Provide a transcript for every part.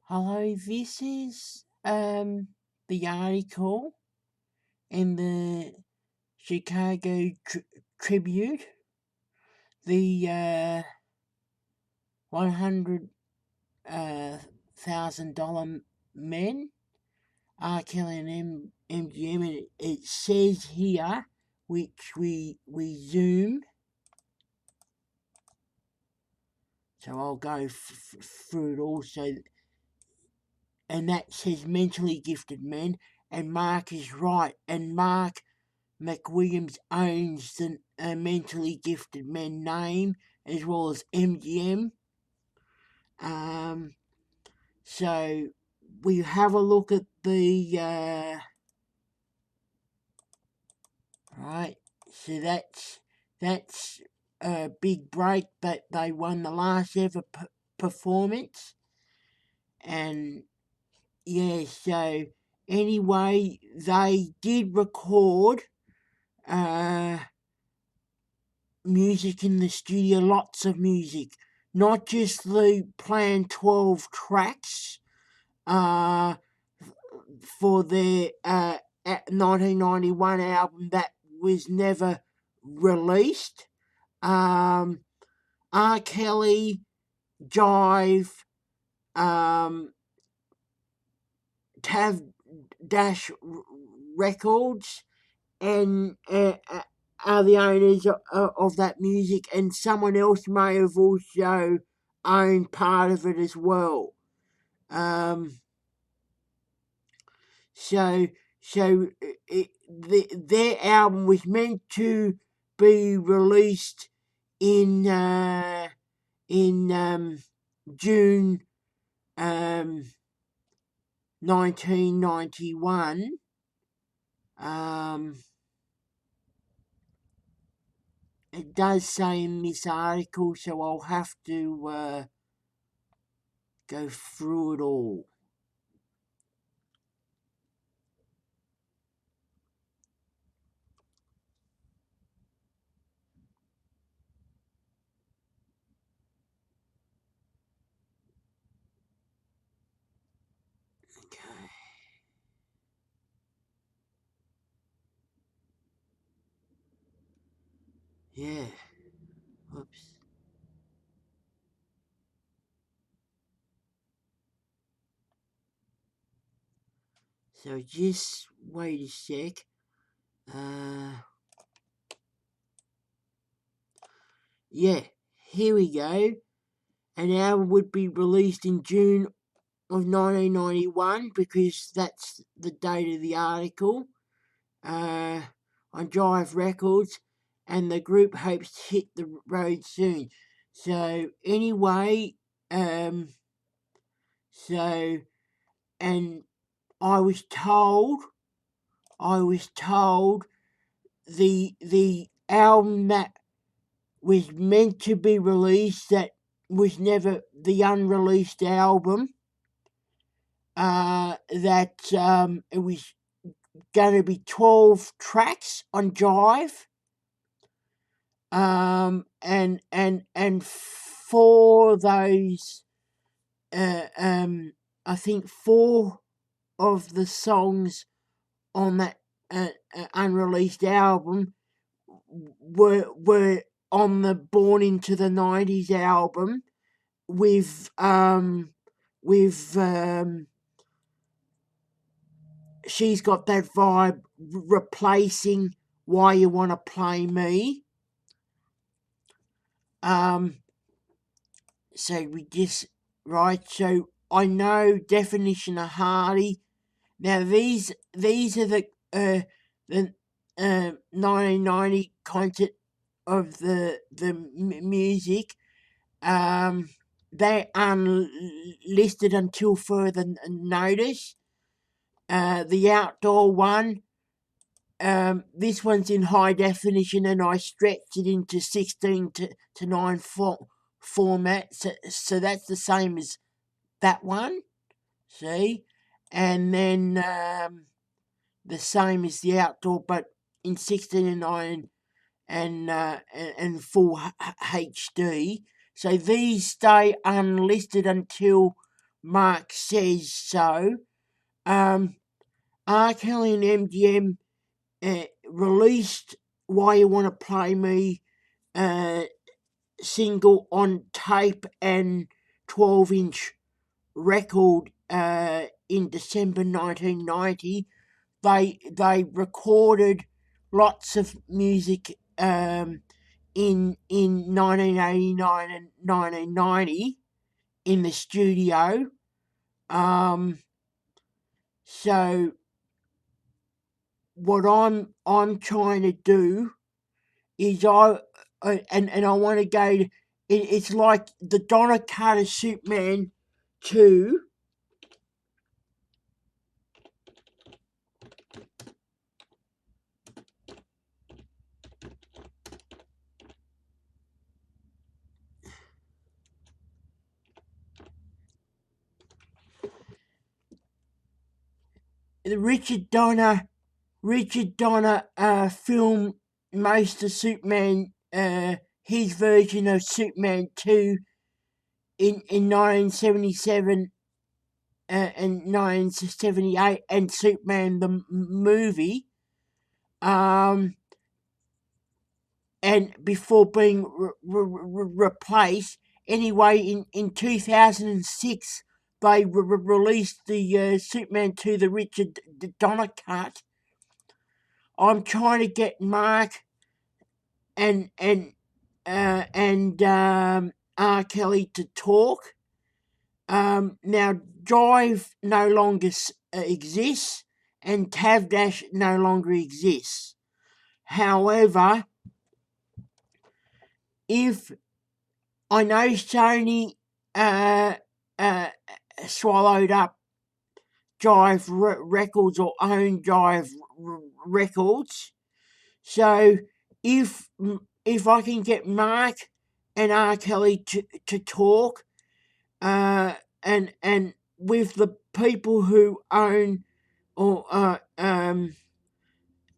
Hello, this is the article in the Chicago Tribune. The $100,000 men are killing MGM, and it says here, which we zoom. So I'll go through it all. And that says mentally gifted men, and Marc is right. And Marc McWilliams owns the Mentally Gifted Men name, as well as MGM. So we have a look at the right. So that's a big break, but they won the last ever performance, and yeah. So anyway, they did record music in the studio, lots of music, not just the planned 12 tracks for their 1991 album that was never released. R. Kelly, Jive, Tav Dash Records, and are the owners of that music, and someone else may have also owned part of it as well. So their album was meant to be released in June 1991. It does say in this article, so I'll have to go through it all. Okay. Yeah. Oops. So just wait a sec. Yeah, here we go. An album would be released in June of 1991 because that's the date of the article on Jive Records, and the group hopes to hit the road soon. So anyway, so and I was told the album that was meant to be released, that was never the unreleased album, that it was going to be 12 tracks on Jive, and for those I think 4 of the songs on that unreleased album were on the Born Into the 90s album with She's Got That Vibe replacing Why You Wanna Play Me. So we just, right, so I know Definition of Hardy. Now these are the 1990 content of the music. They unlisted until further notice. The outdoor one, this one's in high definition, and I stretched it into 16 to 9 format, so that's the same as that one, see? And then the same as the outdoor, but in 16 and 9 and full HD. So these stay unlisted until Marc says so. R. Kelly and MGM released Why You Wanna Play Me single on tape and 12-inch record in December 1990. They recorded lots of music in 1989 and 1990 in the studio. So what I'm trying to do is I want to go. It's like the Donna Carter Superman 2. The Richard Donner filmed most of Superman, his version of Superman 2 in 1977 and 1978, and Superman the movie, and before being replaced. Anyway, in 2006, they released the Superman 2, the Richard Donner cut. I'm trying to get Marc and R. Kelly to talk. Now, Drive no longer exists, and Tavdash no longer exists. However, if I know Sony swallowed up Jive Records or owned Jive Records, so if I can get Marc and R. Kelly to talk, and with the people who own or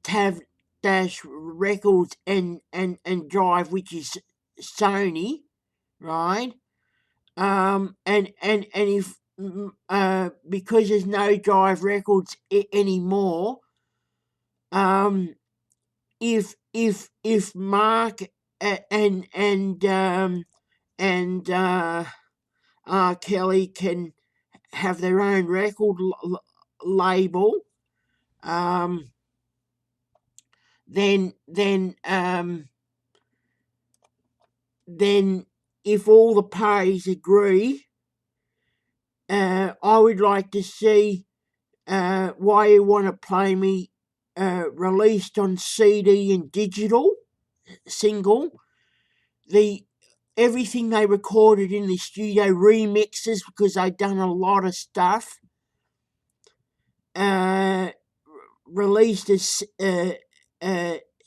Tav Dash Records and Jive, which is Sony, right? And if because there's no Jive Records anymore, if Marc and R. Kelly can have their own record label, then if all the parties agree, I would like to see Why You Wanna Play Me released on CD and digital single. Everything they recorded in the studio, remixes, because they'd done a lot of stuff, released as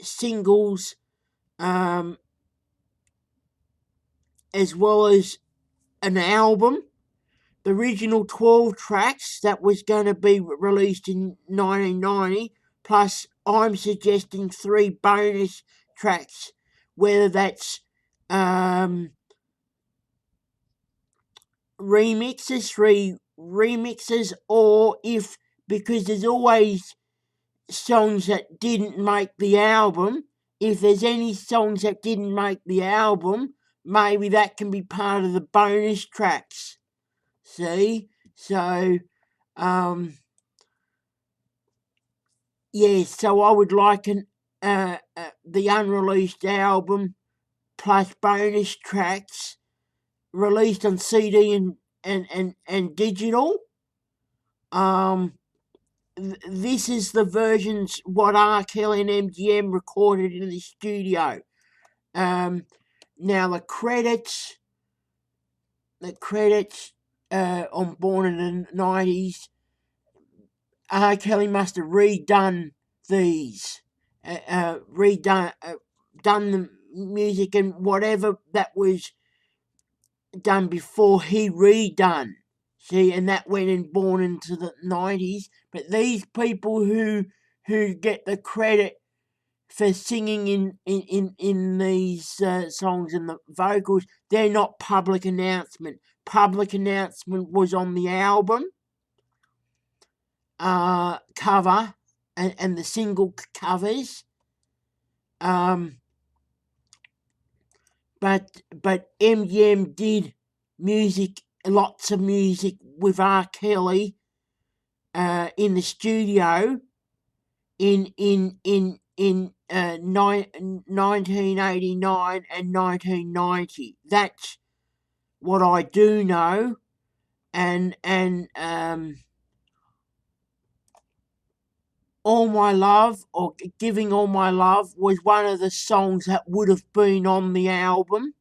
singles, as well as an album. The original 12 tracks that was going to be released in 1990, plus I'm suggesting 3 bonus tracks, whether that's remixes, 3 remixes, or because there's always songs that didn't make the album. If there's any songs that didn't make the album, maybe that can be part of the bonus tracks. See? So, so I would like the unreleased album plus bonus tracks released on CD and digital. This is the versions what R. Kelly and MGM recorded in the studio. Now the credits on Born in the 90s, R. Kelly must have redone these, done the music and whatever that was done before he redone. See, and that went in Born into the 90s. But these people who get the credit for singing in these songs and the vocals, they're not public announcement. public announcement was on the album cover and the single covers. But MGM did lots of music with R. Kelly in the studio in 1989 and 1990. That's what I do know, and All My Love, or Giving All My Love, was one of the songs that would have been on the album.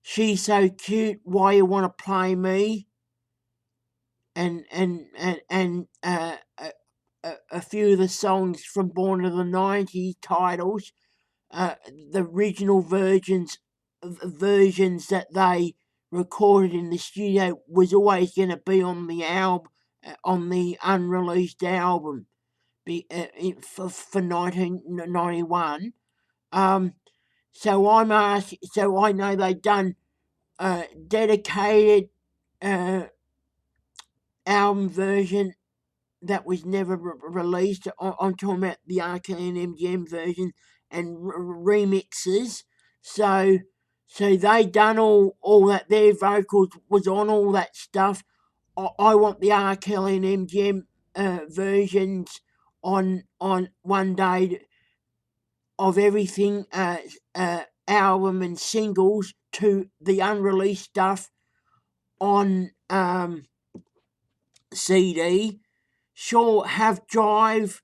She's So Cute, Why You Wanna Play Me, and a few of the songs from Born in the 90s titles, the original versions that they recorded in the studio was always going to be on the album, on the unreleased album for 1991. So I'm asking, so I know they've done dedicated album version that was never released. I'm talking about the R. Kelly and MGM version and remixes. So they done all that. Their vocals was on all that stuff. I want the R. Kelly and MGM versions on one day of everything, album and singles, to the unreleased stuff on CD. Sure, have Jive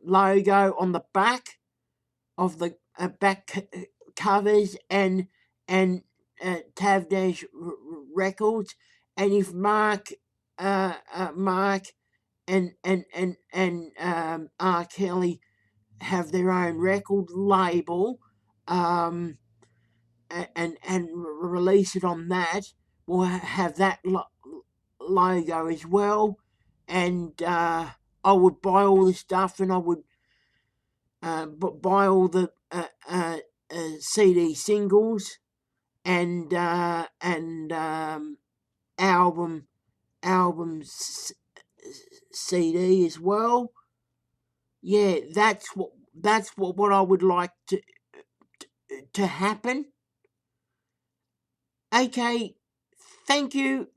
logo on the back of the back covers, and Tavdash Records. And if Marc and R. Kelly have their own record label, and release it on that, we'll have that logo as well. And I would buy all the stuff, and I would buy all the CD singles and albums CD as well. Yeah, that's what I would like to happen. Okay, thank you.